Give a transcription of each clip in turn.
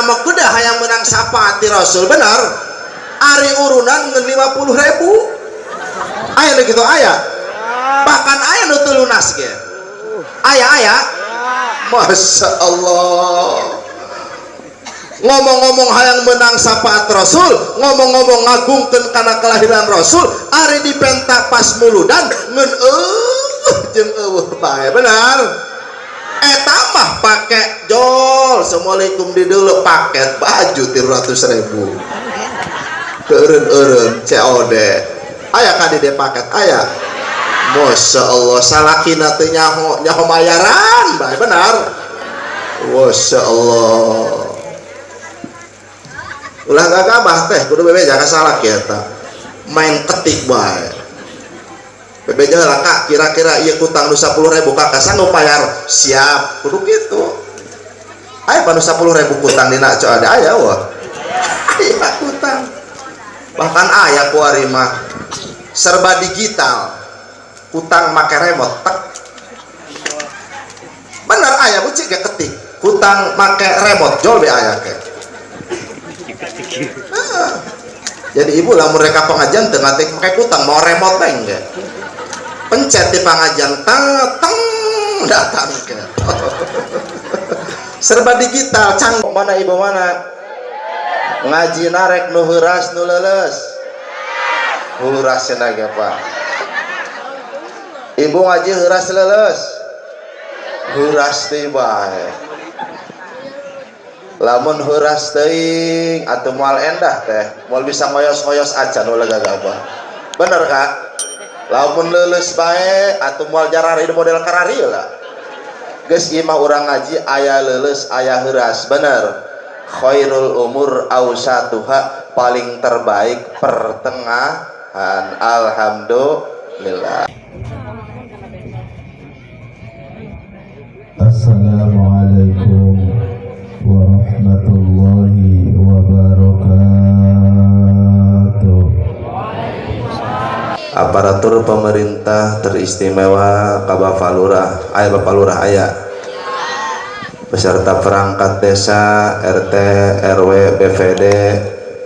mah kuda hayang menang sapaati Rasul benar ari urunan ngen 50.000 aya gitu aya bahkan aya nu teu lunas ge aya Masya Allah ngomong-ngomong hayang menang sapaat Rasul ngomong-ngomong ngagungkeun kana kelahiran Rasul ari dipentak pas muludan ngeun jeung eueuh bae benar eta mah pake jol assalamualaikum di dulu paket baju 300.000 eureun COD aya ka di paket aya Masya Allah salakina teh nyaho bayaran bae benar Masya Allah ulah gagabah teh kudu bebe jaga salak ya ta main ketik bae bebe jaga kak kira-kira ieu kutang nu 10.000 kakak sanggup bayar siap kudu kitu aya panu 10.000 kutang dina co ada aya wah aya kutang bahkan aya ku ari mah serba digital kutang make remote tek bener aya bucik ge ketik kutang make remote jol be aya ke jadi ibu lah mereka pengajian teu ngatik make kutang mau remote teh enggak pencet di pengajian teng datang ke serba digital canggih mana ibu mana ngaji narek nu heuras nu leuleus heuras cenah ge Pak ibu ngaji heuras leuleus heuras teh bae lamun heuras teuing atuh moal endah teh moal bisa ngoyos-ngoyos acan ulah gagabah bener Kak lamun leuleus bae atuh moal jarari model karari lah geus ieu mah urang ngaji aya leuleus aya heuras bener khairul umur ausatuha paling terbaik pertengahan alhamdulillah. Assalamualaikum warahmatullahi wabarakatuh. Aparatur pemerintah teristimewa Bapak Lurah aya beserta perangkat desa RT RW BVD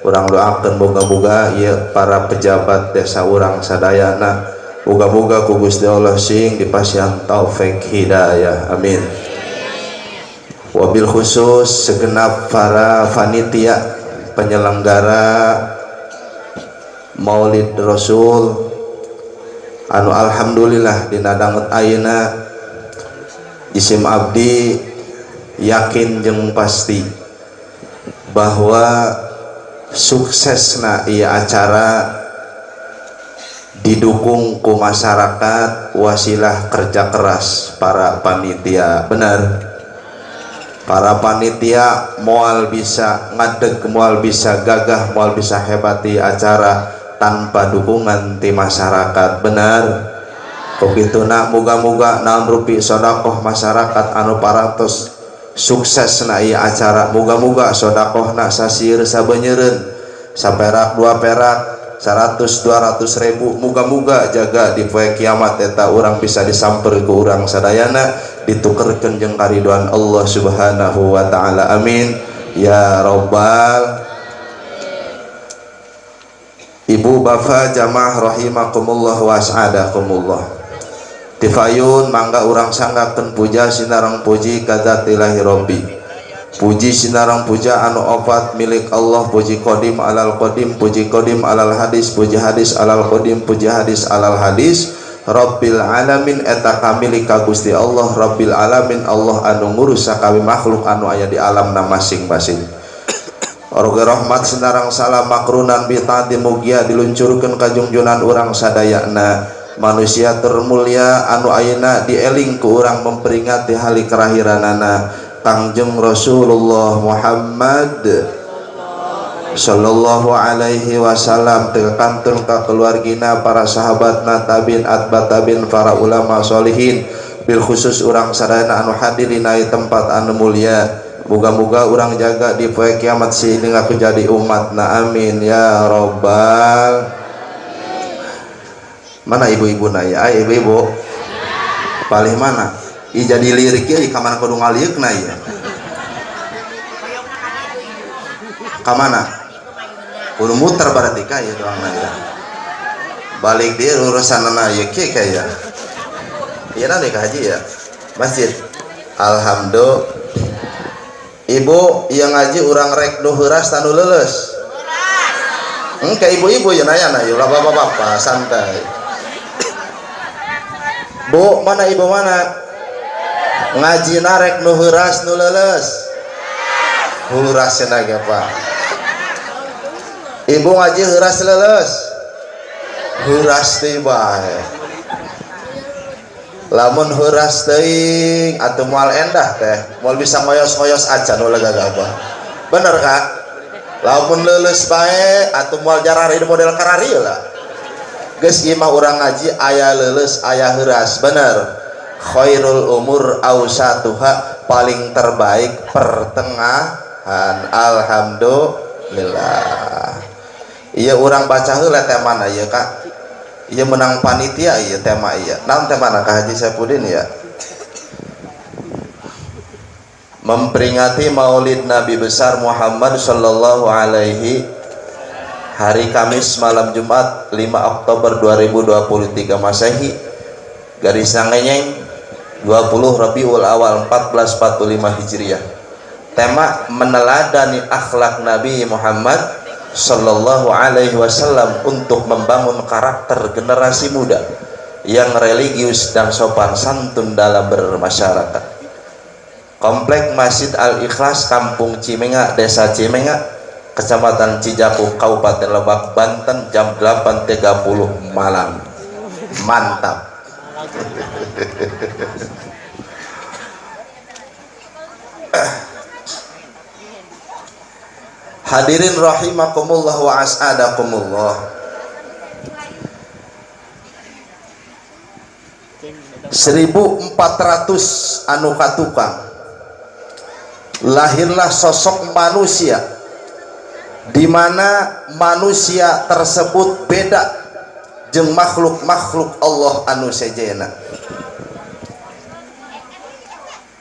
urang doakeun boga-boga ieu para pejabat desa urang sadayana boga-boga ku Gusti Allah sing dipasihan taufik hidayah amin. Wabil khusus segenap para panitia penyelenggara Maulid Rasul anu alhamdulillah dina dangut ayeuna isim abdi yakin jeung pasti bahwa suksesna ieu acara didukung ku masyarakat wasilah kerja keras para panitia benar para panitia moal bisa ngadeg moal bisa gagah moal bisa hebati acara tanpa dukungan ti masyarakat benar kokituna muga-muga naon rupi sedekah masyarakat anu parantos sukses na ieu acara muga-muga sedekahna sasieun sabeunyereun saperak dua perak 100-200.000 muga-muga jaga di poe kiamat eta urang bisa disamper ku urang sadayana ditukerkeun jeung karidhoan Allah Subhanahu wa taala amin ya rabbal ibu bapak jamaah rahimakumullah wa as'adakumullah tifayun mangga urang sanggakeun puja sinareng puji ka zatillahi rabbi puji sinareng puja anu opat milik Allah puji qadim alal qadim puji qadim alal hadis puji hadis alal qadim puji hadis alal hadis rabbil alamin eta kamilik ka Gusti Allah rabbil alamin Allah anu ngurus sakawi makhluk anu aya di alamna masing-masing Orge rahmat sinarang salam makrunan bitati mugia diluncurkeun ka junjunan urang sadayana manusia termulia anu ayeuna dieling ku urang memperingati hari kelahiranana Kangjeng Rasulullah Muhammad sallallahu alaihi wasallam tekantun ka keluargina para sahabatna tabiin atba tabiin para ulama sholihin bil khusus urang sadayana anu hadir dina tempat anu mulia moga-moga urang jaga di poe kiamat sehingga aku jadi umatna amin ya robbal. Mana ibu-ibu naya ibu-ibu paling mana i jadi lirik ieu ka mana kudu ngalieukeun ieu Kamana? Kudu muter berarti kaya doang ya. Balik dia urusan anak ya kayak. Iya nanti ke haji ya. Masjid. Alhamdulillah. Ibu yang ngaji urang rek nu heuras tanu leuleus. Engke ibu-ibu ya nanya na, ya bapak-bapak santai. Bu, mana ibu mana? Ngaji narek nu heuras nu leuleus. Heuras cenah ge, Pak. Ibu ngaji heuras leuleus. Heuras teh bae. Lamun heuras teuing atuh moal endah teh, moal bisa ngoyos-ngoyos acan ulah gagabah. Bener Kak? Lamun leuleus bae atuh moal jarari model karari lah. Geus ieu mah urang ngaji aya leuleus aya heuras, bener. Khairul umur ausatuha, paling terbaik pertengahan. Alhamdulillah. Ieu urang baca heula teh mana ieu Kak? Ia menang panitia iya tema iya. Naon tema nak Haji Saipudin ya. Memperingati Maulid Nabi besar Muhammad sallallahu alaihi hari Kamis malam Jumat 5 Oktober 2023 Masehi. Garis nangenya 20 Rabiul Awal 1445 Hijriah. Tema meneladani akhlak Nabi Muhammad sallallahu alaihi wasallam untuk membangun karakter generasi muda yang religius dan sopan santun dalam bermasyarakat. Komplek Masjid Al-Ikhlas, Kampung Cimenga, Desa Cimenga, Kecamatan Cijaku, Kabupaten Lebak, Banten, jam 8.30 malam. Mantap. Hadirin rahimakumullah wa as'adakumullah. 1400 anu katukang lahirlah sosok manusia di mana manusia tersebut beda jeung makhluk-makhluk Allah anu sejena,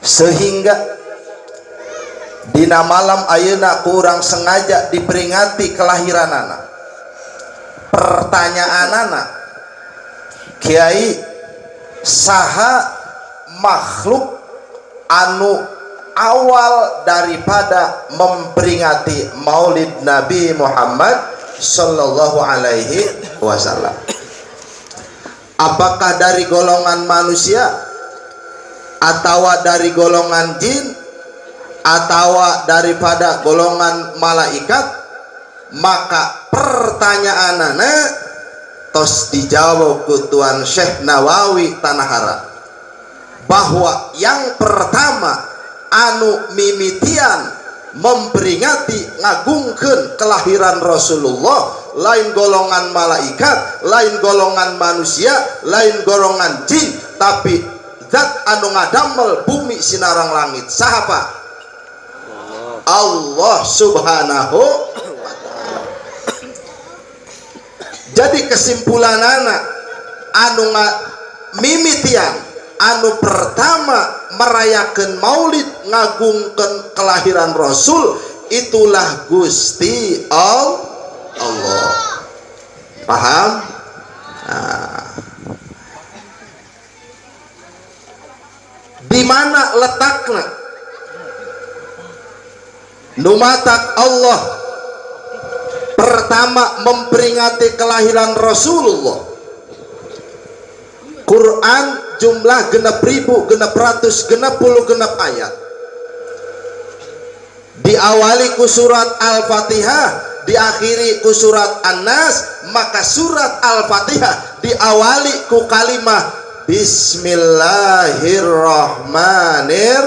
sehingga dina malam ayeuna kurang sengaja diperingati kelahiranana. Pertanyaanana, Kiai, saha makhluk anu awal daripada memperingati Maulid Nabi Muhammad sallallahu alaihi wasallam? Apakah dari golongan manusia atau dari golongan jin atau daripada golongan malaikat? Maka pertanyaanana tos dijawab ku Tuan Syekh Nawawi Tanahara bahwa yang pertama anu mimitian memperingati ngagungkeun kelahiran Rasulullah lain golongan malaikat, lain golongan manusia, lain golongan jin, tapi zat anu ngadamel bumi sinarang langit. Saha Pak? Allah subhanahu wa ta'ala. Jadi kesimpulan anak anu mimitian anu pertama merayakan maulid ngagungkan kelahiran Rasul itulah Gusti Allah. Paham? Nah. Di mana letaknya numatak Allah pertama memperingati kelahiran Rasulullah? Quran jumlah genep ribu genep ratus genep puluh genep ayat, diawali ku surat Al-Fatihah, diakhiri ku surat An-Nas. Maka surat Al-Fatihah diawali ku kalimah Bismillahirrahmanirrahim.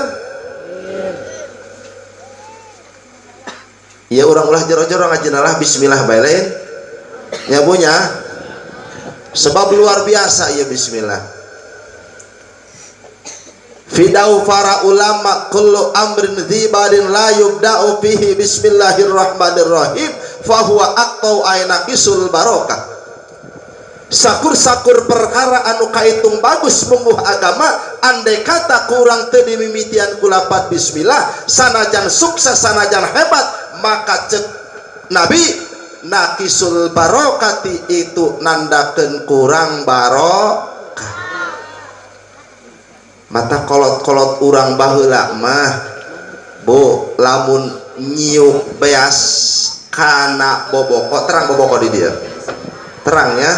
Ya orang ulah jero-jero ngajinalah bismillah bae lain nya punya sebab luar biasa ya bismillah. Fidau para ulama kullu amrin dzibadin la yubda'u fihi bismillahirrahmanirrahim fahuwa aqtau ainaqisul barokah. Sakur-sakur perkara anu kaitung bagus mungguh agama andai kata kurang teu dimimitian ku lapat bismillah sanajan sukses sanajan hebat maka cek Nabi nakisul barokati itu nandakeun kurang barokah. Mata kolot-kolot urang baheula mah bu lamun nyiuk beas kana boboko terang boboko di dia terangnya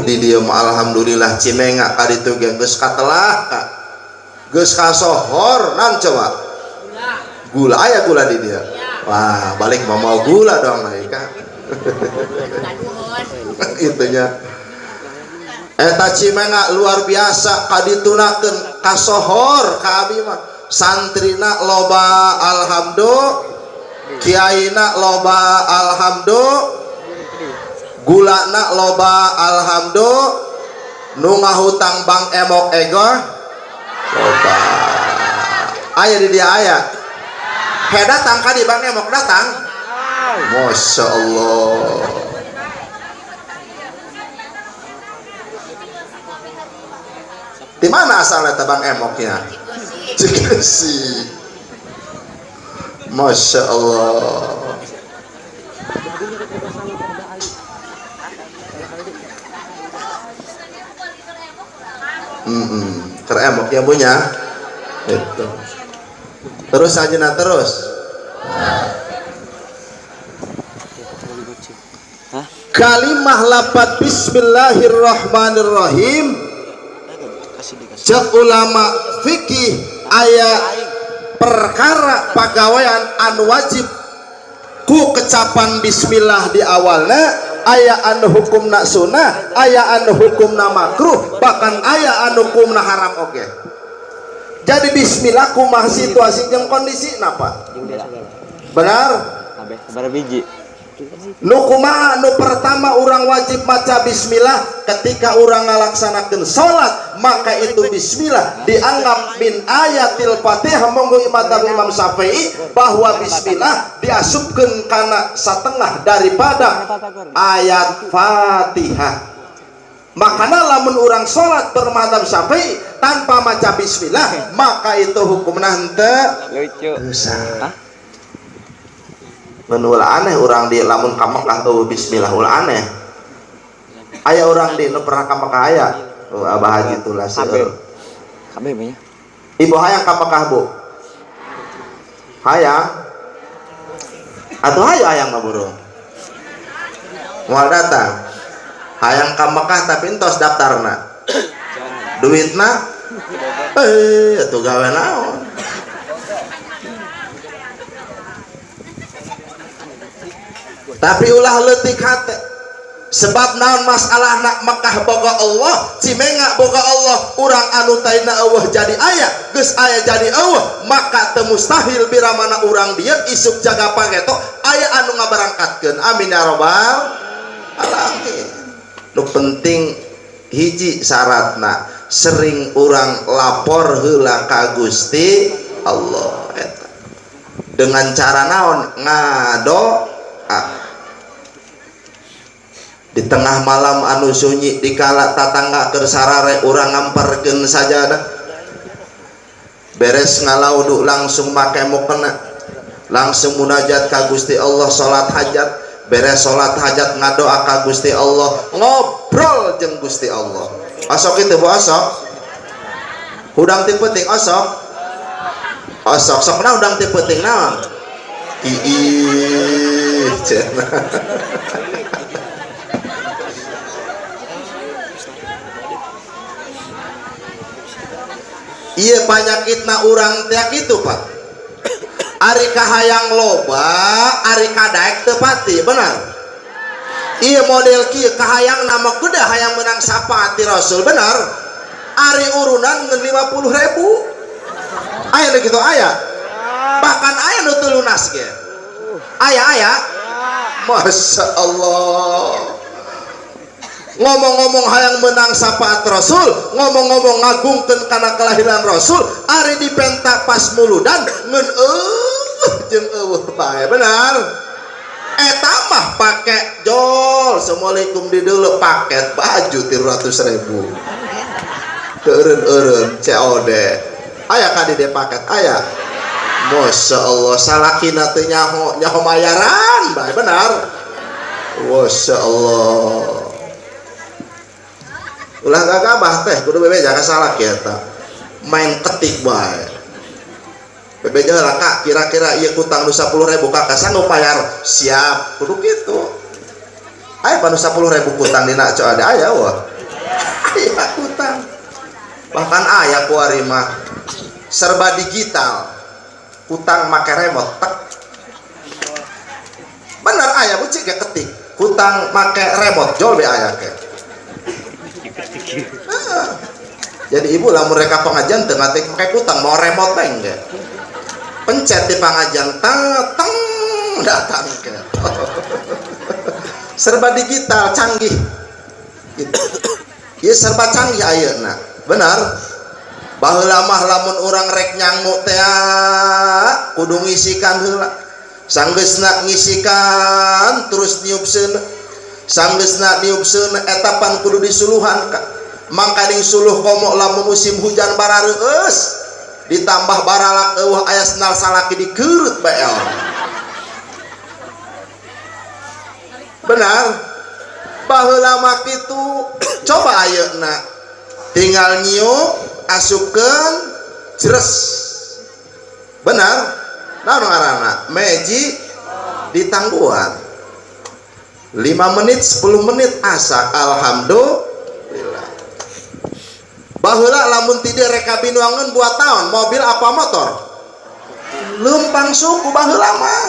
di dia mah alhamdulillah cimenga kaditu ge geus katelah geus kasohor nan coba gula aya gula di dia. Wah, balik mau gula dong mereka. Itunya. Eta cimenga luar biasa kaditunakeun kasohor ka abi mah. Santrina loba alhamdulillah, kiaina loba alhamdulillah, gulana loba alhamdulillah, nu ngahutang bang emok egor loba. Aya di dia aya. He datang ka di bang emok datang. Masya Allah. Di mana asalnya bang emoknya? Cikesi. Masya Allah. Keremok ya punya. Itu. Terus aja nah terus. Kalimah lapat bismillahirrahmanirrahim. Cek ulama fikih aya perkara pagawean anu wajib ku kecapan bismillah di awalna, aya anu hukumna sunnah, aya anu hukumna makruh, bahkan aya anu hukumna haram oge. Jadi bismillah kumaha situasi jeung kondisi napa? Benar? Sabar biji. Nu kumaha nu pertama orang wajib maca bismillah ketika orang ngalaksanakeun salat, maka itu bismillah dianggap min ayatil Fatihah. Monggo madzhab Imam Syafi'i bahwa bismillah diasupkeun kana satengah daripada ayat Fatihah. Makanya lamun orang salat bermadzhab Syafi'i tanpa maca bismillah, maka itu hukumna henteu dosa. Ulah aneh orang di lamun ka Mekah tuh bismillah ulah aneh. Aya orang di nu pernah ka Mekah aya. Abah Haji tulah seueur. Kabeh banyak. Ibu hayang ka Mekah, Bu? Hayang? Atuh hayu hayang mah burung. Moal datang. Hayang ka Mekah tapi entos daftarna. Duitna atuh gawe naon? Tapi ulah leutik hate sebab naon masalah nak Mekah boga Allah, cimenga boga Allah, urang anu taina eueuh jadi aya, geus aya jadi eueuh, maka teu mustahil biramana urang dieu isuk jaga pageto aya anu ngaberangkatkeun. Amin ya rabbal alamin. Nu penting hiji syaratna sering urang lapor heula ka Gusti Allah eta. Dengan cara naon? Ngadoa. Di tengah malam anu sunyi dikala tatangga keur sarare urang ngamperkeun sajadah, beres ngalaudu langsung make mukena, langsung munajat ka Gusti Allah, salat hajat, beres salat hajat ngadoa ka Gusti Allah, ngobrol jeung Gusti Allah. Osok itu Bu osok, hudang ti peuting osok, osok sokna hudang ti peuting naon? Ih cenah. Iya penyakitna urang teh kitu Pak. Ari kahayang loba, ari kadaek teu pati, benar. Iya model kieu kahayang nama kuda hayang menang syafaat Rasul, benar. Ari urunan ngeun 50.000. Aya kitu aya. Bahkan aya nu teu lunas ge. Aya. Masya Allah. Ngomong-ngomong hayang menang syafaat Rasul, ngomong-ngomong ngagungkeun kana kelahiran Rasul, ari dipentak pas muludan ngeun jeung eueuh bae, benar. Eta mah pake jol, assalamualaikum di dulu paket baju 300.000. Eureun-eureun COD. Aya ka di paket aya. Masya Allah, salakina teh nyaho bayaran, bae benar. Masya Allah. Ulah gagabah teh, kudu bebe jaga salak ya ta. Main ketik bae. Bebe jaga kak, kira-kira ieu kutang nu 10.000 kakak sanggup bayar? Siap, kudu gitu. Aya panu 10.000 kutang dina co ada aya wah. Aya kutang. Bahkan aya kuari mah serba digital. Kutang make remote tek. Bener aya bucik ge ketik. Kutang make remote jol be aya ke. Jadi ibu lamun mereka pengajian teu ngate make kutang mau remote teh engge. Pencet di pengajian teng datang ke. Serba digital canggih. Gitu. Ieu serba canggih ayeuna. Benar. Baheula mah lamun urang rek nyangu teh kudu ngisikan heula. Sanggeusna ngisikan terus niupseun. Sanggeusna niupseun eta pan kudu disuluhan ka. Mangka ding suluh komo lamun musim hujan barareueus. Ditambah baralak eueuh aya senal salaki dikeurut bae. Benar. Baheula mah kitu. Coba ayeuna tinggal nyiuk asupkeun jeres. Benar? Naon ngaranna? Meji ditangguhan. 5 menit 10 menit asa alhamdulillah. Baheula lamun ti dieu reka binuangeun buat taon mobil apa motor? Leumpang suku baheula mah.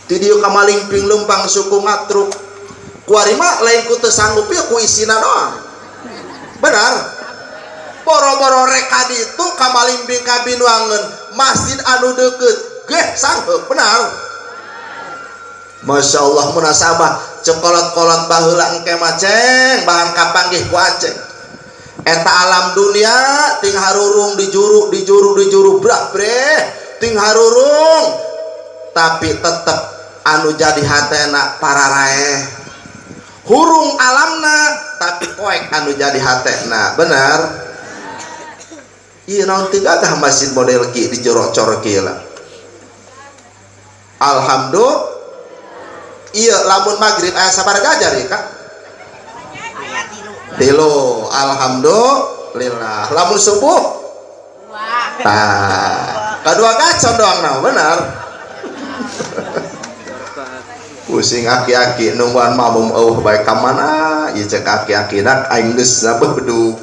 Ti dieu ka malingping leumpang suku ngatruk. Kuari mah lain ku teu sanggup ieu ku isina doang. Benar? Boro-boro reka ditu kamalimbing kabinuangeun masjid anu deukeut geh sangeup benar. Masya Allah munasabah cekolot-kolot baheula engke mah ceng bahan kapanggih ku aceng. Eta alam dunia ting harurung dijuru brak bre ting harurung tapi tetep anu jadi hatena pararaeh. Hurung alamna tapi poek anu jadi hatena benar. Iya naon teu gagah masjid model ki dijorok-corok kieu lah. Alhamdulillah. Iya lamun magrib aya sabaraha ajar ya Kak? Tilo. Alhamdulillah. Lamun subuh? Tah. Kadua gacon doang nah benar. Pusing aki-aki nungguan mamum eueuh bae ka mana? Ieu cek aki-akina aing geus sabeudu.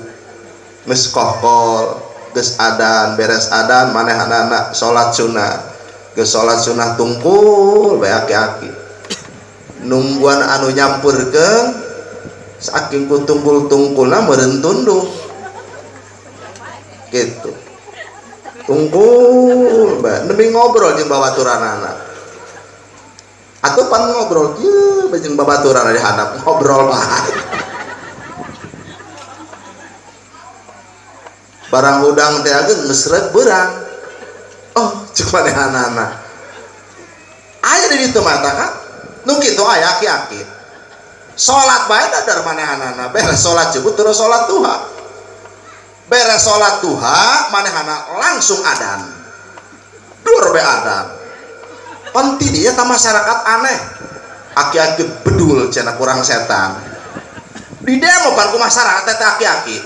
Geus kohkol. Geus adan beres adan manehanana salat sunah geus salat sunah tungkul bae aki-aki nungguan anu nyampurkeun saking ku tungkul-tungkulna meureun tunduh gitu tungkul bae nepi ngobrol jeung babaturanana atuh pan ngobrol kieu jeung babaturanna di handap ngobrol bae. Barang udang teh ageun mesrek beurang. Oh, cek manehanana. Aya di ditu mata Kak. Nu kitu aya aki-aki. Salat bae dadar manehanana, beres salat subuh terus salat duha. Beres salat duha manehana langsung adan. Dur be adan. Panti dia ka masyarakat aneh. Aki-aki bedul cenah kurang setan. Di demo pan ku masyarakat teh aki-aki.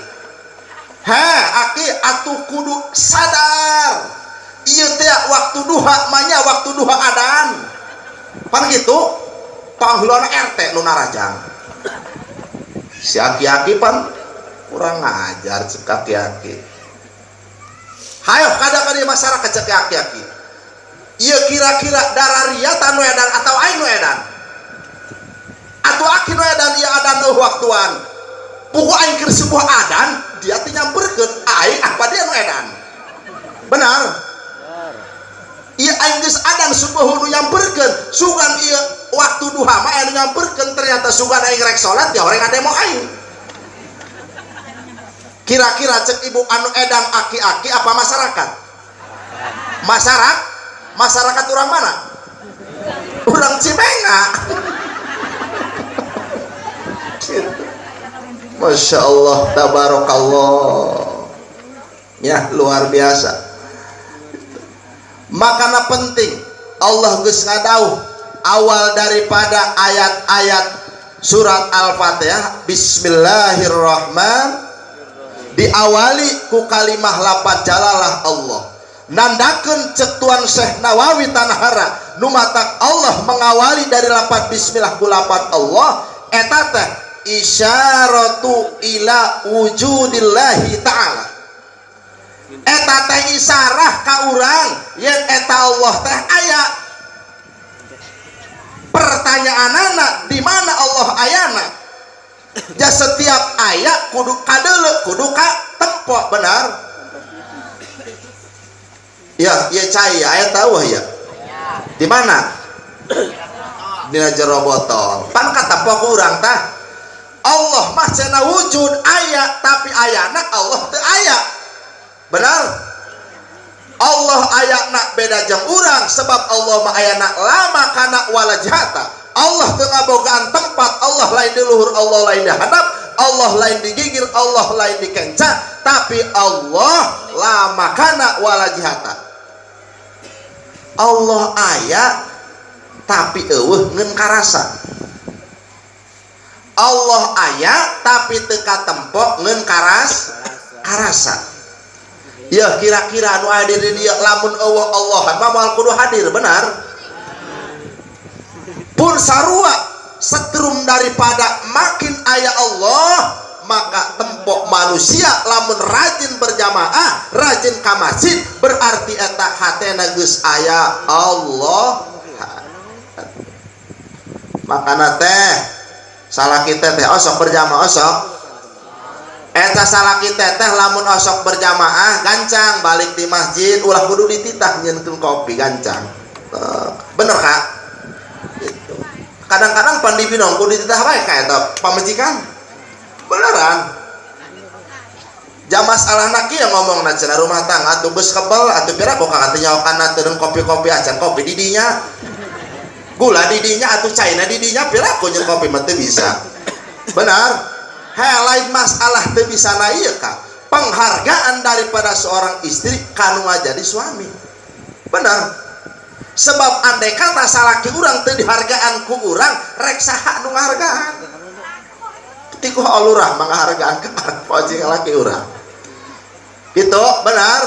Aki atuh kudu sadar ieu teh waktu duha manya waktu duha adan pan gitu panghulana RT nu narajang si aki-aki pan kurang ngajar cek aki-aki hayo kada masyarakat cek aki-aki ieu kira-kira dararia tanu edan atau aing nu edan atuh aki nu edan ieu adan eueuh waktuan pugu aing keur sebuah adan dia teh nyamperkeun aing apa dia nu edan benar ieu aing geus adan subuh nu nyamperkeun sugan ieu waktu duha mah anu nyamperkeun ternyata sugan aing rek salat dia orang ngademo aing kira-kira cek ibu anu edan aki-aki apa masyarakat masyarakat urang mana urang Cimenga Masya Allah, tabarakallah ya luar biasa makana penting Allah geus ngadauh awal daripada ayat-ayat surat Al-Fatihah bismillahirrahmanirrahim diawali ku kalimah lafaz jalalah Allah nandakeun cek Tuan Syekh Nawawi Tanahara numatak Allah mengawali dari lafaz bismillah ku lafaz Allah eta teh isyaratu ila wujudillahi ta'ala eta teh isarah ka urang yen eta Allah teh aya. Pertanyaanana di mana Allah ayana? Ja setiap aya kudu kadeuleu kudu ka tempo benar. Ya, ieu cai aya tahu ya. Di mana? Dina jero botol. Pan ka tempo ku urang tah. Allah mah cenah wujud aya tapi ayana Allah teu aya. Benar? Allah ayana beda jeung urang sebab Allah mah ayana lama kana walajhata. Allah teu ngabogaan tempat, Allah lain di luhur, Allah lain di hadap, Allah lain di gigir, Allah lain di kenca, tapi Allah lama kana walajhata. Allah aya tapi eueuh ngeun karasa. Allah aya tapi teu katempo ngeun karasa. Ya kira-kira anu hadir di dieu lamun eueuh Allah mah moal kudu hadir benar. Pun sarua setrum daripada makin aya Allah maka tempok manusia lamun rajin berjamaah rajin ka masjid berarti eta hatena geus aya Allah. Makana teh salah kita teh osok berjamaah osok eta salah kita teh lamun osok berjamaah gancang balik di masjid ulah kudu dititah nyeunkeun kopi gancang. Bener Kak? Gitu. Kadang-kadang pan dipinong kudu dititah bae ka eta pamajikan. Beneran. Jamas alahna kieu ngomongna cenah rumah tangga atuh geus kebal atuh pira kok kakak nyaokanna teu kopi-kopi acan kopi di dinya. Gula di dinya atuh caina di dinya pira ku jeung kopi mah teu bisa. Benar? Lain masalah teu bisa na ieu Kak. Penghargaan daripada seorang istri kanu jadi suami. Benar? Sebab andai kata salaki urang teu dihargaan ku urang rek saha nu ngahargaan. Ti ku alurah manghargaan ka poji laki urang. Gitu, benar?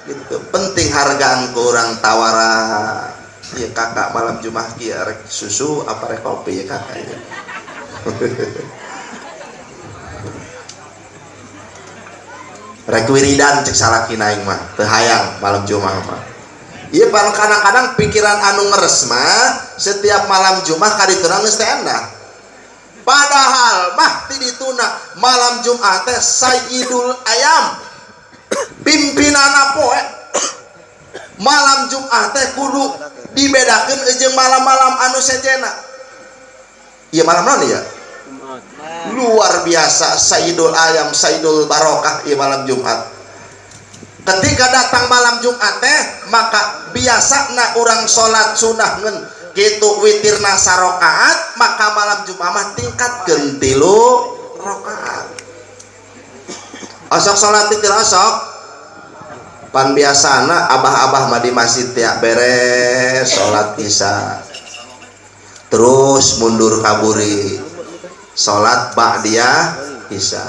Gitu. Penting hargaan ku urang tawara. Ieu kakak malam Jumat kieu rek susu apa rek kopi ya kakak ya. Rek wiridan cek salaki naing mah teu hayang malam Jumat mah. Iya paling kadang-kadang pikiran anu ngeres mah setiap malam Jumat kadituna geus teh endah. Padahal mah ti dituna malam Jumat teh sayyidul ayam. Pimpinana poe. Malam Jumat teh kudu dibedakeun jeung malam-malam anu sejena. Ieu malam naon ya? Luar biasa sayyidul ayam, sayyidul barokah ieu malam Jumat. Ketika datang malam Jumat teh maka biasana urang salat sunah ngeun kitu witirna sarakaat maka malam Jumat mah tingkatkeun 3 rakaat. Osok salat witir osok pan biasana abah-abah mah di masjid tiap beres salat isya terus mundur kaburi salat ba'diyah isya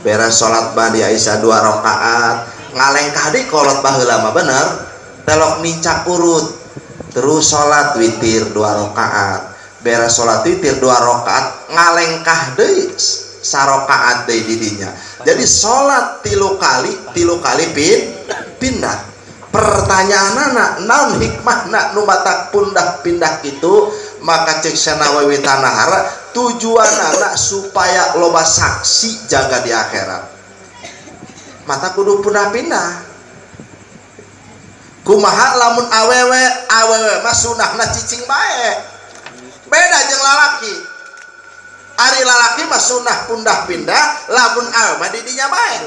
beres salat ba'diyah isya 2 rakaat ngalengkah di kolot baheula mah bener telok nincak urut terus salat witir 2 rakaat beres salat witir 2 rakaat ngalengkah deui sarakaat deui di dinya jadi salat 3 kali pindah. Pertanyaanana naon hikmahna nu batak pindah kitu maka cek Nawawi Tanahara tujuanana supaya loba saksi jaga di akhirat. Mata kudu pindah-pindah. Kumaha lamun awewe mah sunahna cicing bae. Beda jeung lalaki. Ari lalaki mah sunah pindah-pindah, lamun awewe mah di dinya bae.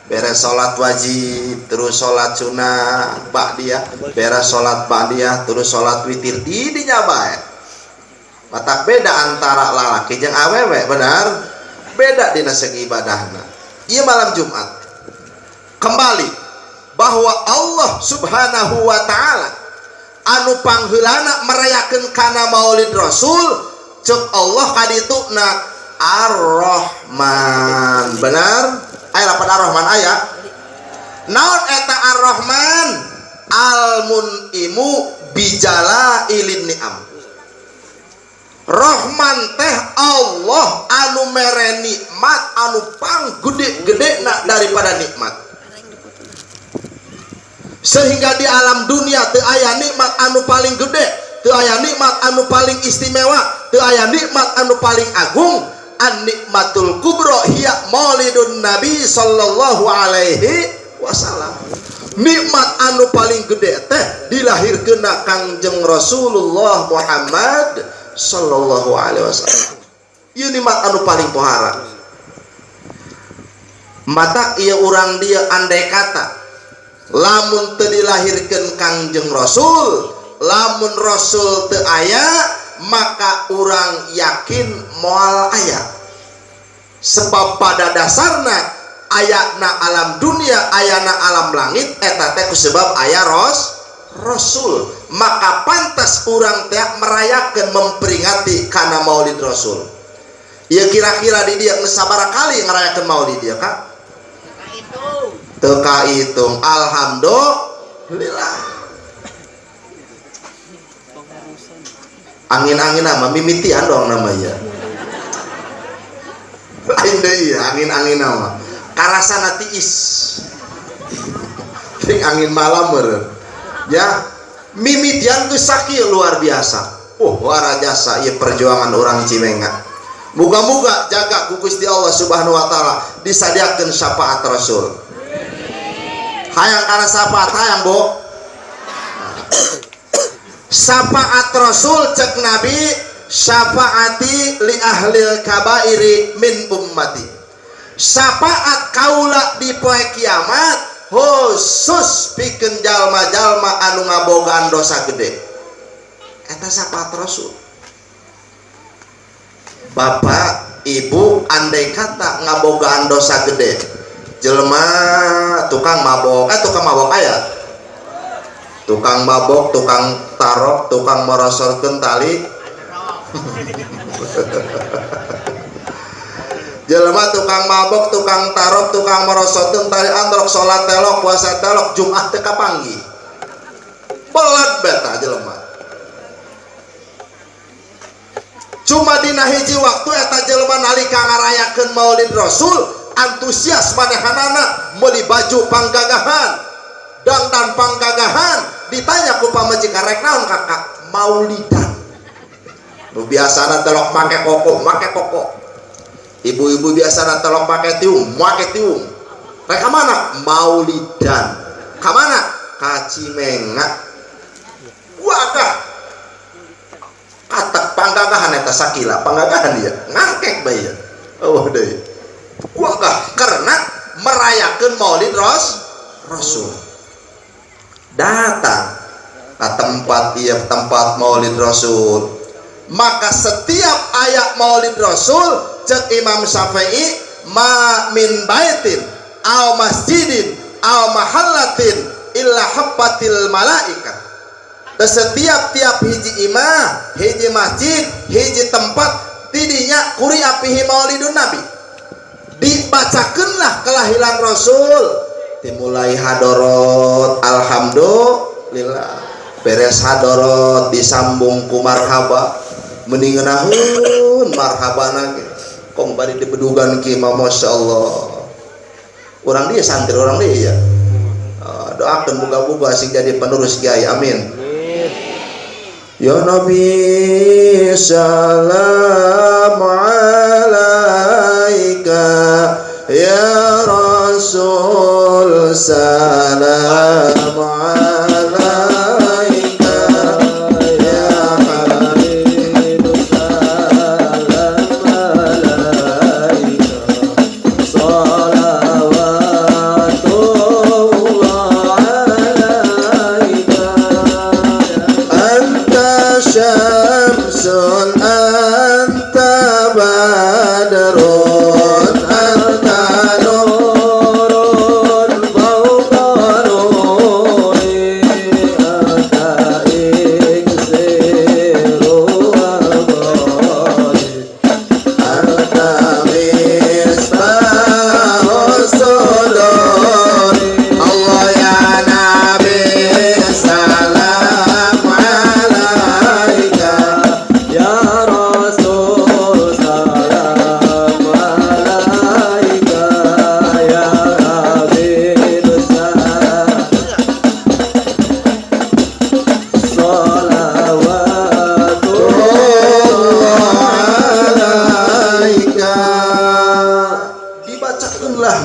Beres salat wajib, terus salat sunah ba'diyah, beres salat ba'diyah, terus salat witir di dinya bae. Mata beda antara lalaki jeung awewe, benar? Beda dina segi ibadahna. Ieu malam Jumat. Kembali bahwa Allah subhanahu wa ta'ala anu pangheulana merayakeun kana maulid rasul cek Allah kaditukna Ar-Rahman. Benar? Aya lapan Ar-Rahman aya. Naon eta Ar-Rahman? Al-mun'imu bijala ilin ni'am. Rahman teh Allah anu mere nikmat anu pang gede-gede daripada nikmat. Sehingga di alam dunia teu aya nikmat anu paling gede, teu aya nikmat anu paling istimewa, teu aya nikmat anu paling agung. An-nikmatul kubra hiya maulidun nabi sallallahu alaihi wasallam. Nikmat anu paling gede teh dilahirkeun Kangjeng Rasulullah Muhammad sallallahu alaihi wasallam. Ieu nikmat anu paling pohara. Mata ieu urang dia andai kata lamun teu dilahirkeun Kangjeng Rasul, lamun Rasul teu aya, maka urang yakin moal aya. Sebab pada dasarna ayana alam dunia, ayana alam langit eta teh kusebab aya Rasul. Maka pantas urang teh merayakeun memperingati kana maulid Rasul. Ya kira-kira di dia sabaraha kali ngarayakeun maulid dia Kak? Teu kahitung. Alhamdulillah. Angin-angin nama mimitian dong namanya. Lain deui angin-angin nama. Karasana tiis. Ting angin malam meureun. Ya, mimitian geus sakieu luar biasa. Luar jasa ieu perjuangan orang Cimenga. Muga-muga jaga ku Gusti Allah Subhanahu wa taala disadiakeun syafaat Rasul. Hayang kana syafaat hayang, Bu. Syafaat Rasul cek Nabi, syafaati li ahlil kabairi min ummati. Syafaat kaula di poe kiamat khusus pikeun jalma-jalma anu ngabogaan dosa gede. Eta syafaat Rasul. Bapak, Ibu, andai kata ngabogaan dosa gede, jelema tukang mabok, tukang mabok aya. Tukang mabok, tukang tarok, tukang morosorkeun tali. Jelema tukang mabok, tukang tarok, tukang morosorkeun tali androk, salat telok, puasa telok, Jumat teu kapanggih. Belat beta jelema. Cuma dina hiji waktu eta jelema nalika ngarayakeun maulid Rasul antusias manehanana meuli baju panggagahan dangdan panggagahan ditanya ku pamajikan rek naon kakak maulidan nu biasana telok make koko ibu-ibu biasana telok make tiung rek ka mana maulidan ka mana ka Cimenga wadah atak panggagahan eta sakila panggagahan dia ngangkek bae oh deui wagah karena merayakeun maulid Rasul datang ke tempat maulid Rasul. Maka setiap ayat maulid Rasul cek Imam Syafi'i ma min baitin aw masjidin aw mahallatin illa habbatil malaikat. Setiap hiji imah, hiji masjid, hiji tempat tidinya kuri apihi maulidun nabi dibacakeunlah kelahiran Rasul dimulai hadorot alhamdulillah beres hadorot disambung ku marhaba mendingeunahun marhabana ge kong bari dibedugan ki masya Allah urang dia santri urang dia ya doakeun muga-muga sing jadi penerus kiai amin. Ya Nabi salam alaika ya Rasul salam alaika ya Habib salam alaika salawatullah alaika syamsun anta badrun anta nurun fawqa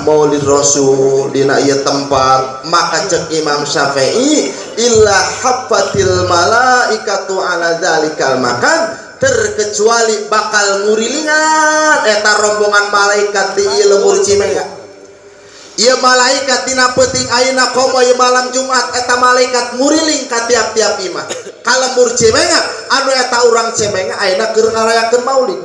maulid rasul dina ieu tempat, maka cek Imam Syafi'i illa habbatil malaikatu ala dzalikal makan, terkecuali bakal ngurilingan eta rombongan malaikat di ieu lembur Cimenga. Ieu malaikat dina peuting ayeuna komo ieu malam Jumat, eta malaikat nguriling ka tiap-tiap imah ka lembur Cimenga anu eta urang Cimenga ayeuna keur ngarayakeun maulid.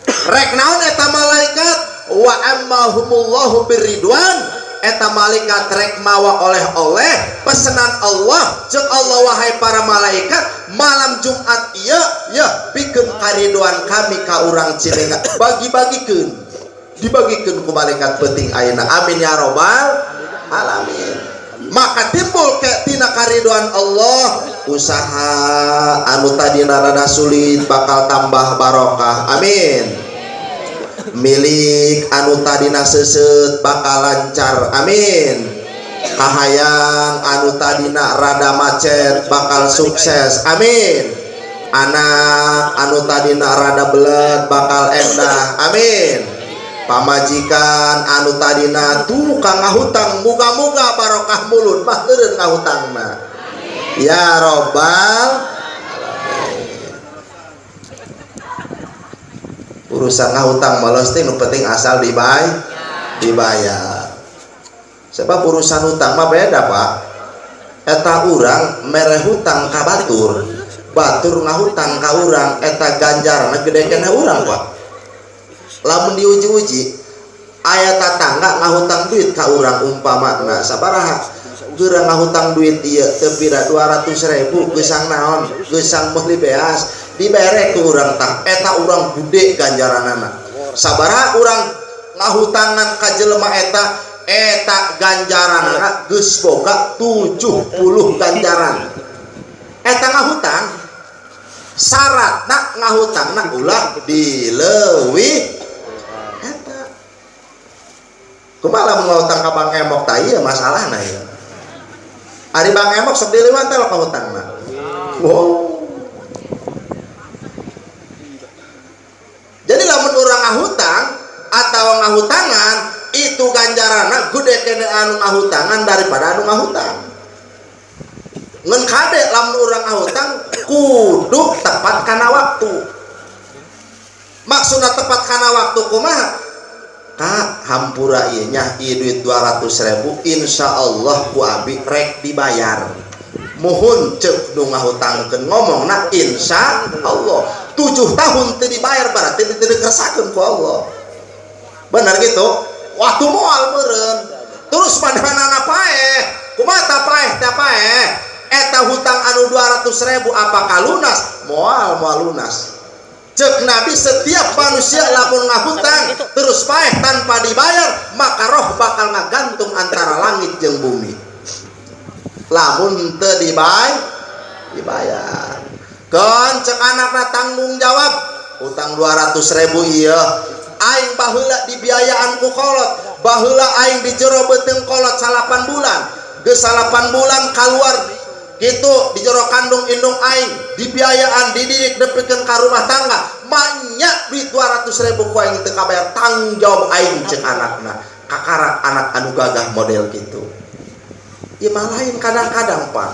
Rek naon eta malaikat? Wa ammahumullahu birridwan, eta malaikat rek mawa oleh-oleh pesanan Allah. Jeung Allah wahai para malaikat, malam Jumat ieu ya pikeun kariduan kami ka urang Cimenga, bagi-bagikeun, dibagikeun ku malaikat peuting ayeuna. Amin ya rabbal alamin. Maka timbul ke tina kariduan Allah, usaha anu tadina rada sulit bakal tambah barokah. Amin. Milik anu tadina seuseut bakal lancar. Amin. Kahayang anu tadina rada macet bakal sukses. Amin. Anak anu tadina rada belet bakal endah. Amin. Pamajikan anu tadina tukang ngahutang, muga-muga barokah mulut mah eureun ngahutangna. Ya robbal. Urusan ngahutang males teh nu penting asal dibayar. Sebab urusan hutang mah beda, Pak. Eta urang mere hutang ka batur, batur ngahutang ka urang, eta ganjarna gede keneh urang, Pak. Lamun diuji-uji aya tatangga ngahutang duit ka urang umpamana sabaraha, geurang ngahutang duit ieu teu pira 200.000 geusang naon, geusang meuli beas dibere ke urang tah, eta urang gede ganjaranana. Sabaraha urang ngahutangan ka jelema eta ganjaranana geus boga 70 ganjaran. Eta ngahutang syaratna ngahutangna ulah dileuwih eta. Kumaha mun ngahutang ka Bang Emok tah ieu masalahna ieu. Ari Bang Emok sok diliwat teh ka hutangna. Wow. Jadi lamun urang ngahutang atau ngahutangan itu ganjaranna gede kene anu ngahutangan daripada anu ngahutang. Ngan kade lamun urang ngahutang kudu tepat kana waktu. Maksudna tepat kana waktu kumaha? Ka hampura ieu nya ieu duit 200.000 insyaallah ku abi rek dibayar. Mohon cek nu ngahutangkeun ngomongna insyaallah 7 tahun teu dibayar berarti teu dikesakeun ku Allah. Bener gitu? Waktu moal meureun. Terus pandanganna paeh. Kumaha tah paeh teh paeh? Eta hutang anu 200.000 apakah lunas? Moal lunas. Cek Nabi setiap manusia lamun ngahutang terus paeh tanpa dibayar, maka roh bakal ngagantung antara langit jeung bumi. Lamun teu dibayar. Kan cek anakna tanggung jawab utang 200.000 ieu aing baheula dibiayaan ku kolot, baheula aing di jero beuteung kolot 8 bulan, geus 8 bulan kaluar gitu di jero kandung indung aing dibiayaan dididik nepikeun ka rumah tangga, manya duit 200.000 ku aing teu kabayar, tanggung jawab aing cek anakna. Kakarak anak anu gagah model gitu. Ieu mah lain kadang-kadang, Pak.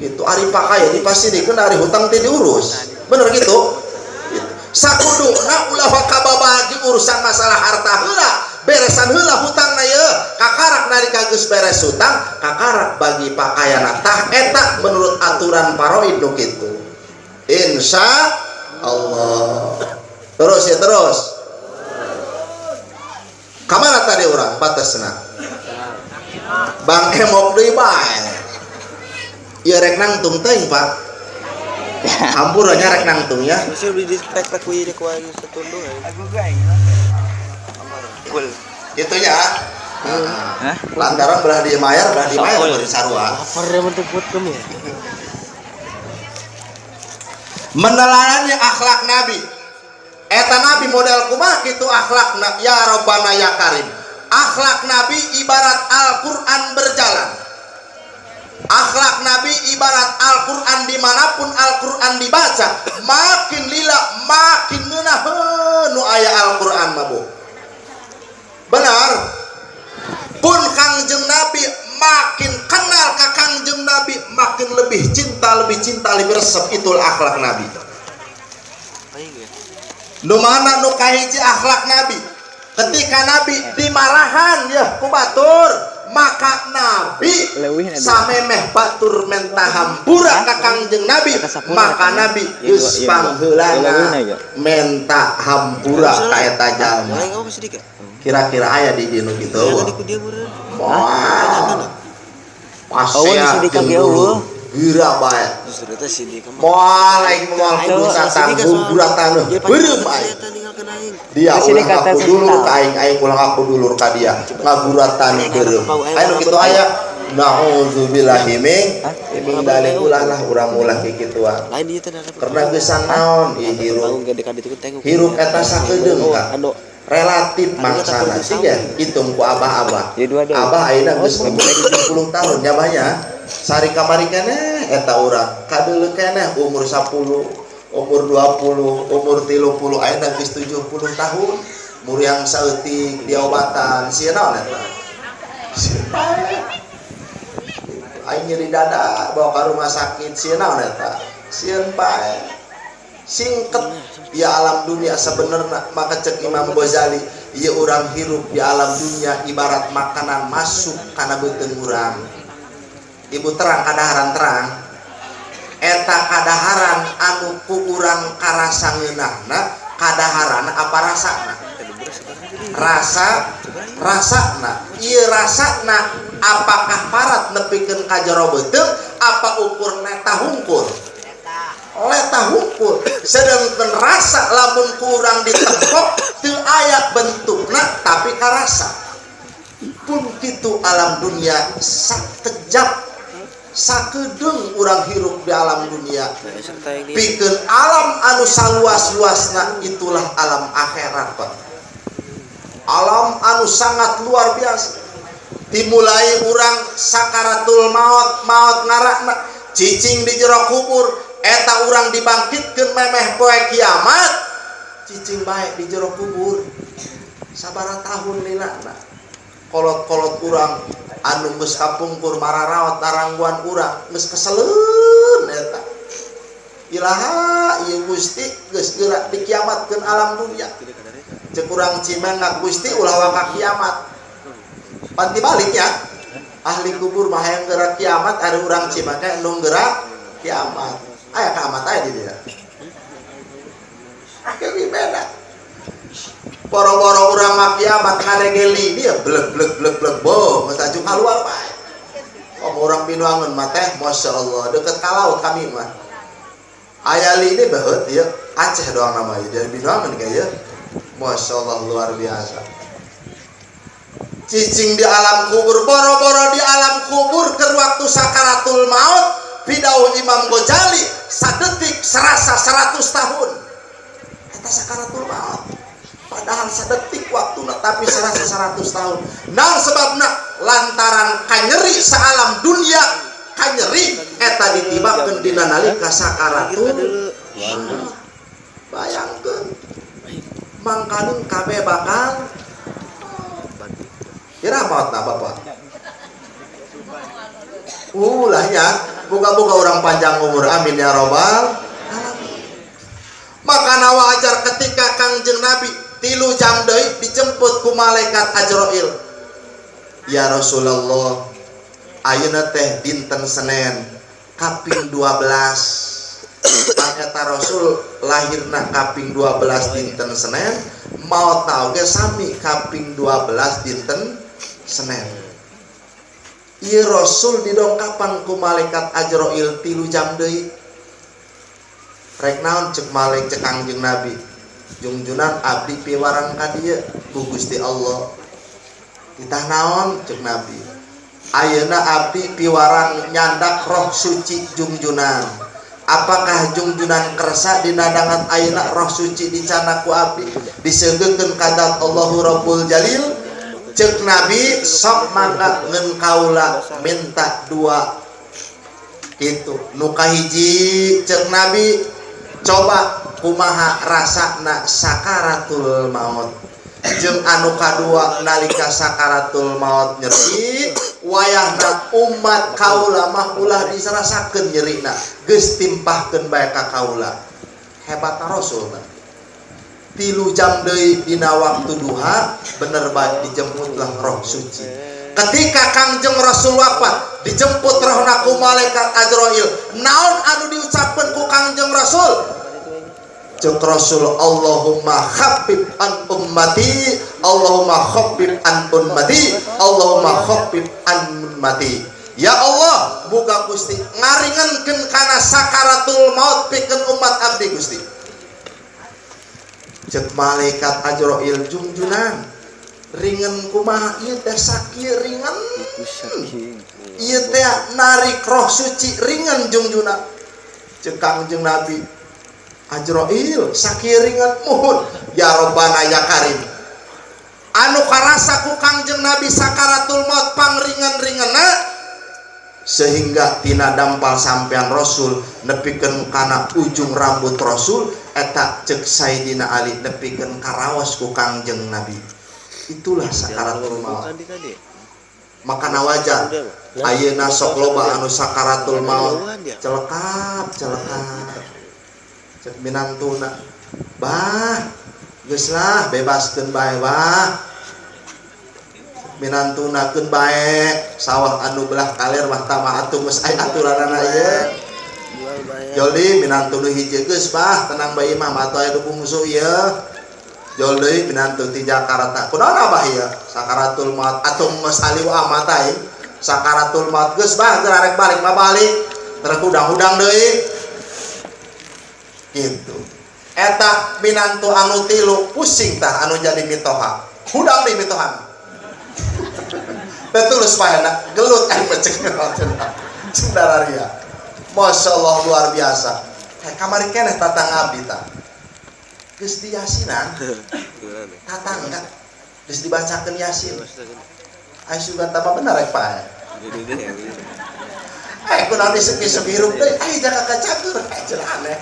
Itu ari pakaya dipasirikeun ari hutang teh diurus. Bener gitu? Sakuduna ulah kababagi urusan masalah harta heula, beresan heula hutangna ye. Kakarak nalika geus beres hutang, kakarak bagi pakayana tah eta menurut aturan paroid nu kitu. Insyaallah. Terus ya terus. Kamana tadi urang batesna? Bang Emok deui bae. Ya rek nangtung teuing, Pak. Hampura nya rek nangtung ya. Bisa beli di spek kuy di kuy setundu. Aku gaeng. Kul. Gitu ya. Lantaran belah di mayar dari sarua. Lapar ya bentuk buat kamu. Menelanannya akhlak Nabi. Eta Nabi model kumaha kitu akhlakna ya Rabbana ya Karim. Akhlak Nabi ibarat Al-Qur'an berjalan. Akhlak Nabi ibarat Al-Quran, dimanapun Al-Quran dibaca makin lila makin ngeunah nu aya Al-Quran mah. benar pun Kangjeng Nabi makin kenal ke Kangjeng Nabi makin lebih cinta lebih resep. Itulah akhlak Nabi. Nu mana nu kahiji akhlak Nabi ketika Nabi dimarahan ya ku batur maka Nabi samemeh batur menta hampura ka Kangjeng Nabi maka Nabi geus pangheulana menta hampura ka eta jalma. Kira-kira aya di dieu kitu. Moal. Pasea dulu. Gira bae. Moal aing moal kudu satanggung duratan beureum aing. Dia ulah aku dulur ka aing ulah aku dulur ka dia. Ngaguratan beureum. Aya kitu aya. Nauzubillahi min dalik ulah lah urang ulah kitu kitua. Karena geus naon hirup eta sakedeung ka. Relatif mangsana sih ya hitung ku abah abah ayeuna geus 70 tahun nyabanya sari kamari keneh eta urang kadeuleu keneh umur 10 umur 20 umur 30 ayeuna geus 70 tahun muriang saeutik diobatan sieun naon eta aing nyeri dada bawa ka rumah sakit sieun naon eta sieun pae singket di alam dunia sebenarnya maka cek Imam Ghazali ieu urang hirup di alam dunia ibarat makanan masuk kana beuteung urang. Ibu terang kadaharan terang eta kadaharan anu ku urang karasa ngeunahna kadaharan apa rasana rasana ieu rasana apakah parat nepikeun ka jero beuteung apa ukurna tahungkur leta hukum sedangkan rasa lamun kurang ditepok teu aya bentukna tapi karasa pun kitu alam dunia sakejap sakedeung urang hirup di alam dunia pikeun alam anu saluas-luasna itulah alam akhirat Pak. Alam anu sangat luar biasa dimulai urang sakaratul maut ngarakna cicing di jero kubur eta urang dibangkitkeun memeh poe kiamat cicing bae di jero kubur sabaraha tahun lilana kolot-kolot urang anu geus kapungkur mararaot narangguan urang geus keseleun eta ilaha ieu Gusti geus geura dikiamatkeun alam dunia ceuk urang cimengak Gusti ulah waka kiamat panti baliknya ahli kubur mah hayang geura kiamat ari urang cimengak nu geura kiamat aya kiamat aya di dia. Akhirnya beda. Boro-boro urang mah kiamat ngadegeli dia blek bo masa aju kaluar bae. Orang Pinuangun mah teh masyaallah deket ka laut kami mah. Aya lini baheut ieu Aceh doang nama ieu dari Pinuangun ka ieu. Masyaallah luar biasa. Cicing di alam kubur boro-boro di alam kubur keur waktu sakaratul maut bidauh Imam Ghazali sadetik serasa 100 tahun eta sakaratul maut padahal sadetik waktuna tapi serasa 100 tahun naon sebabna lantaran kanyeri saalam dunia kanyeri eta ditibakeun dina nalika sakaratul maut bayangkeun mangkaning kabeh bakal kira mautna Bapak ulahnya buka-buka orang panjang umur amin ya robbal alamin. Maka wajar ketika Kangjeng Nabi 3 jam deui dijemput ku malaikat Ajrail. Ya Rasulullah ayeuna teh dinten Senin kaping 12 eta Rasul lahirna kaping 12 dinten Senin maotna oge sami kaping 12 dinten Senin. Ieu Rasul didongkapan ku malaikat Ajrail 3 jam deui. Rek naon cek malaikat cek Kangjeng Nabi. Jungjunan abdi piwarang ka dieu ku Gusti Allah. Ditah naon cek Nabi. Ayeuna abdi piwarang nyandak roh suci jungjunan. Apakah jungjunan kersa dina dangan ayeuna roh suci dicana ku abdi diseugeukkeun ka zat Allahu Rabbul Jalil? Cek Nabi sok mangga ngeun kaula minta 2 kitu nu kahiji cek Nabi coba kumaha rasana sakaratul maut jeung anu kadua nalika sakaratul maut nyeri wayahna umat kaula mah ulah diserasakeun nyerina geus timpahkeun bae ka kaula. Hebatna Rasulna 3 jam deui dina waktu duha bener bae dijemputlah roh suci. Ketika Kangjeng Rasul wafat dijemput rohna ku malaikat Azrail, naon anu diucapkeun ku Kangjeng Rasul? Jeung Rasul, Allahumma khaffif an ummati, Allahumma khaffif an ummati, Allahumma khaffif an ummati. Ya Allah, muga Gusti ngaringankeun kana sakaratul maut pikeun umat abdi Gusti. Jeung malaikat Azrail junjunan, ringan kumaha ieu teh sakieu ringan. Ieu teh narik roh suci ringan junjuna. Jeung Kangjeng Nabi Azrail sakiringan muhun ya Rabbana ya Karim anu karasa ku Kangjeng Nabi sakaratul maut pangringan-ringanna sehingga tina dampal sampean Rasul nepikeun kana ujung rambut Rasul eta cek Sayyidina Ali nepikeun karaos ku Kangjeng Nabi. Itulah sakaratul maut. Maka wajar ayeuna sok loba anu sakaratul maut celekap cek minantuna bah geus lah bebaskeun bae bah minantunakeun bae sawah anu belah kaler mah tama atuh geus aya aturanana ieu joli minantu nu hiji geus bah tenang bae imah atuh aya bungsu ieu jol deui minantu ti Jakarta kunaon abah ieu sakaratul maut atuh geus aliu amat aing sakaratul maut geus bah arek balik mah balik terus udang-udang deui gitu. Eta minantu anu tilu pusing tah anu jadi mitoha hudang di mitohan betul supaya gelut aing becek cendararia. Masya Allah luar biasa. Kamari keneh tatang abdi tah geus di yasinan tatang kan geus dibacakeun yasin aya sugan tambah bener rek pae kunaon disegi-segi hirup deui aya jaga kacagur cenah aneh.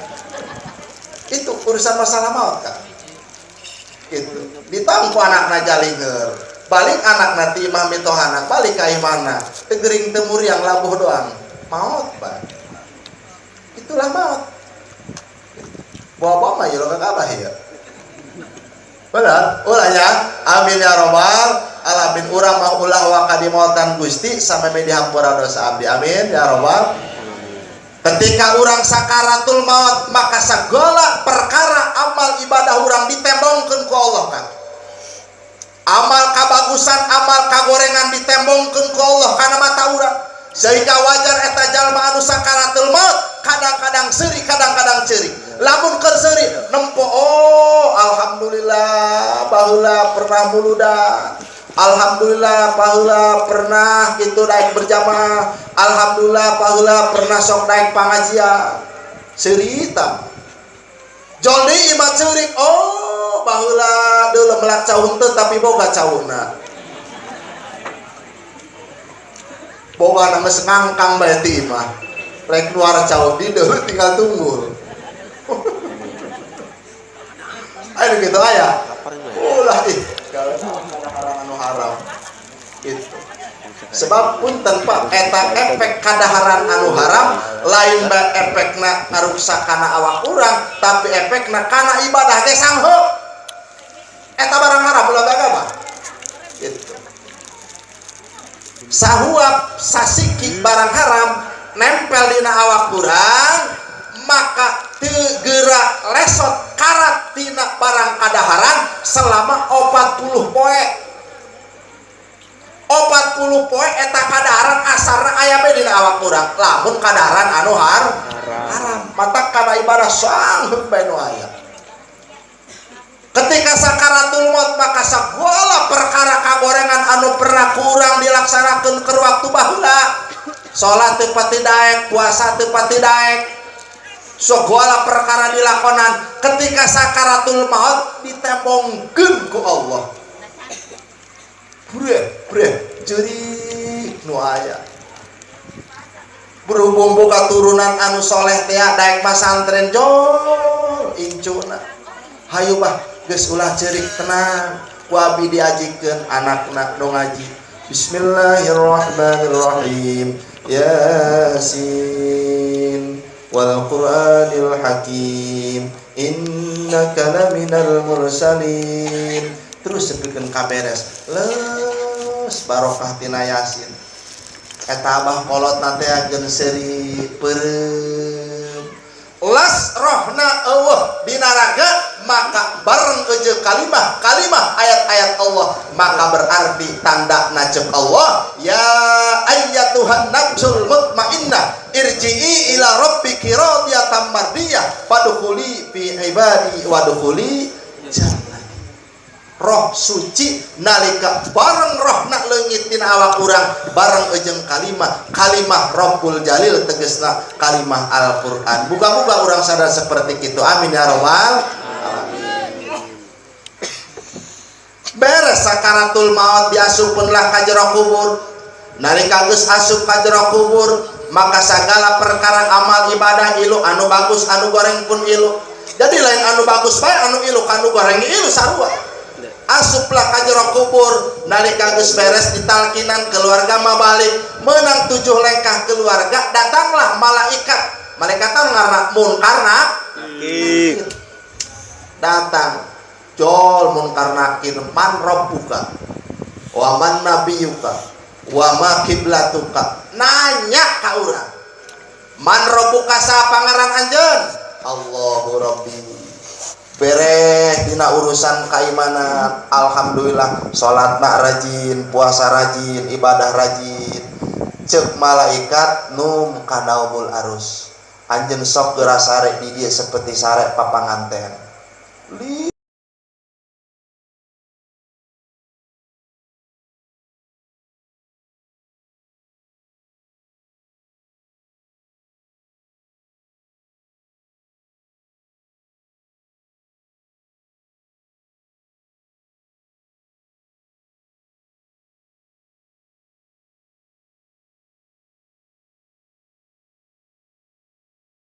Itu urusan masalah maut kan gitu ditangku anakna jalingeur balik anakna ti imah mitohana balik ka imahna teu geuring teu muriang labuh doang maut bah itulah maut bawa mah ya lo kabah ya benar ulahnya amin ya robbal alamin urang mah ulah wa kadimautan Gusti sampai me dihampura dosa abdi amin ya robbal. Ketika orang sakaratul maut maka segala perkara amal ibadah orang ditembongkeun ku Allah kan. Amal kabagusan, amal kagorengan ditembongkeun ku Allah kana mata urang. Sehingga wajar eta jalma anu sakaratul maut kadang-kadang seuri, kadang-kadang ceurik. Lamun keur seuri nempo oh alhamdulillah baheula pernah muluda. Alhamdulillah paheula pernah kitu daek berjamaah. Alhamdulillah paheula pernah sok daek pangajian. Cerita. Joldi imah ceurik, oh baheula deuleu melak cauh teu tapi boga cauhna. Boga na geus ngangkang bae ti imah. Rek keluar cauh di deuleu tinggal tunggul. Ayo gitu aya. Ulah ih. Anu haram itu sebab pun tanpa eta efek kadaharan anu haram lain ba efekna ngaruksak kana awak urang tapi efekna kana ibadah ge sangheuk eta barang haram ulah agama gitu sahuap sasiki barang haram nempel dina awak urang maka teu geura lesot karat tina barang kadaharan selama 40 poe 40 poe eta kadaharan asarna aya bae dina awak urang lamun kadaharan anu haram mata kana ibadah sangheuk bae nu aya ketika sakaratul maut maka sagala perkara kagorengan anu pernah ku urang dilaksanakeun keur waktu baheula salat teu pati daek puasa teu pati daek segala perkara dilakonan ketika sakaratul maut ditembongkeun ku Allah bre ceuri nu aya berhubung boga turunan anu soleh teh daek pasantren jol incuna hayu bah geus ulah ceurik tenang ku abdi diajikeun anakna nu ngaji. Bismillahirrahmanirrahim. Yasin wal Qur'anil Hakim innaka laminal mursalin. Terus sepikeun kaberes leus barokah tina Yasin. Eta abah kolot nate ageun seuri peureum las rohna eueuh dina raga, maka bareng jeung kalimah ayat-ayat Allah, maka berarti tanda najib Allah. Ya ayyatuhan nafsul mutmainnah irji'i ila rabbiki radiyatan mardiyah fadkhuli fi ibadi wadkhuli jannah. Roh suci nalika bareng rohna leungit tina awak urang bareng jeung kalimah Rabbul Jalil tegesna kalimah Al-Qur'an. Muga-muga urang sadar seperti kitu. Amin ya rabbal alamin. Beres sakaratul maut diasupkeunlah ka jero kubur. Nalika geus asup ka jero kubur, maka sagala perkara amal ibadah ilu anu bagus anu goreng pun ilu. Jadi lain anu bagus bae anu ilu anu goreng ilu sarua. Asuplah ka jero kubur, nalika geus beres ditalkinan keluarga mah balik meunang 7 lengkah keluarga, datanglah malaikat ngaranna Munkar Nakir. Datang jol Munkar Nakir, man rabbuka wa man nabiyuka wa ma kiblatuka. Nanya ka urang, man rabbuka saha pangaran anjeun? Allahu rabbi. Beres dina urusan keimanan, alhamdulillah salatna rajin, puasa rajin, ibadah rajin. Ceuk malaikat num kanaumul arus, anjeun sok geura sare di dieu seperti sare papanganten.